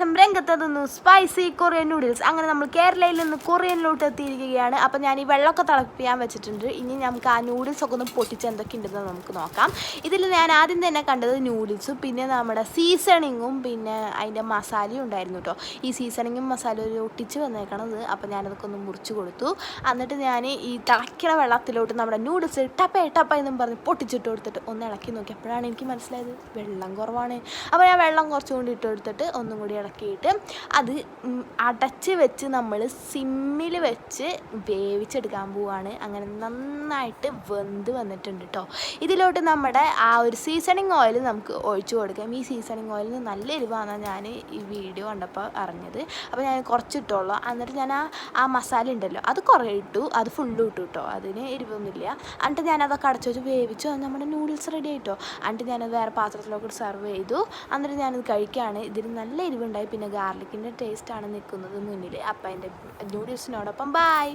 സംരംഗത്തതൊന്നു spicy Korean noodles. അങ്ങനെ നമ്മൾ കേരളയിൽ നിന്ന് കൊറിയനിലോട്ട് എത്തിയിരിക്കുകയാണ്. അപ്പോൾ ഞാൻ ഈ വെള്ളമൊക്കെ തിളപ്പിക്കാൻ വെച്ചിട്ടുണ്ട്. ഇനി നമുക്ക് ആ നൂഡിൽസൊക്കെ ഒന്ന് പൊട്ടിച്ച് എന്തൊക്കെ ഉണ്ടെന്ന് നമുക്ക് നോക്കാം. ഇതിൽ ഞാൻ ആദ്യം തന്നെ കണ്ടത് നൂഡിൽസും പിന്നെ നമ്മുടെ സീസണിങ്ങും പിന്നെ അതിൻ്റെ മസാലയും ഉണ്ടായിരുന്നു കേട്ടോ. ഈ സീസണിങ്ങും മസാലയും ഒട്ടിച്ച് വന്നേക്കണത്. അപ്പോൾ ഞാനതൊക്കെ ഒന്ന് മുറിച്ച് കൊടുത്തു. എന്നിട്ട് ഞാൻ ഈ തിളയ്ക്കണ വെള്ളത്തിലോട്ട് നമ്മുടെ നൂഡിൽസ് ടപ്പ എന്നും പറഞ്ഞ് പൊട്ടിച്ചിട്ട് കൊടുത്തിട്ട് ഒന്ന് ഇളക്കി നോക്കി. അപ്പോഴാണ് എനിക്ക് മനസ്സിലായത് വെള്ളം കുറവാണ്. അപ്പോൾ ഞാൻ വെള്ളം കുറച്ചുകൊണ്ട് ഇട്ട് കൊടുത്തിട്ട് ഒന്നും കൂടി ഇളക്കിയിട്ട് അത് അടച്ച് വെച്ച് നമ്മൾ സിമ്മിൽ വെച്ച് വേവിച്ചെടുക്കാൻ പോവുകയാണ്. അങ്ങനെ നന്നായിട്ട് വെന്ത് വന്നിട്ടുണ്ട് കേട്ടോ. ഇതിലോട്ട് നമ്മുടെ ആ ഒരു സീസണിങ് ഓയിൽ നമുക്ക് ഒഴിച്ചു കൊടുക്കാം. ഈ സീസണിങ് ഓയിലിന് നല്ല എരിവാണെന്നാണ് ഞാൻ ഈ വീഡിയോ കണ്ടപ്പോൾ അറിഞ്ഞത്. അപ്പോൾ ഞാൻ കുറച്ചിട്ടുള്ളൂ. എന്നിട്ട് ഞാൻ ആ മസാല ഉണ്ടല്ലോ അത് കുറേ ഇട്ടു, അത് ഫുള്ളും ഇട്ടു കേട്ടോ. അതിന് എരിവൊന്നുമില്ല. എന്നിട്ട് ഞാനതൊക്കെ അടച്ചു വെച്ച് വേവിച്ചു. നമ്മുടെ നൂഡിൽസ് റെഡി ആയിട്ടോ. എന്നിട്ട് ഞാനത് വേറെ പാത്രത്തിലൊക്കെ സെർവ് ചെയ്തു. എന്നിട്ട് ഞാനത് കഴിക്കുകയാണ്. ഇതിന് നല്ല എരിവുണ്ടായി. പിന്നെ ഗാർലിക്കിൻ്റെ ടേസ്റ്റാണ് നിൽക്കുന്നത് മുന്നിൽ. അപ്പം അതിൻ്റെ നൂഡിൽസിനോടൊപ്പം ബായ്.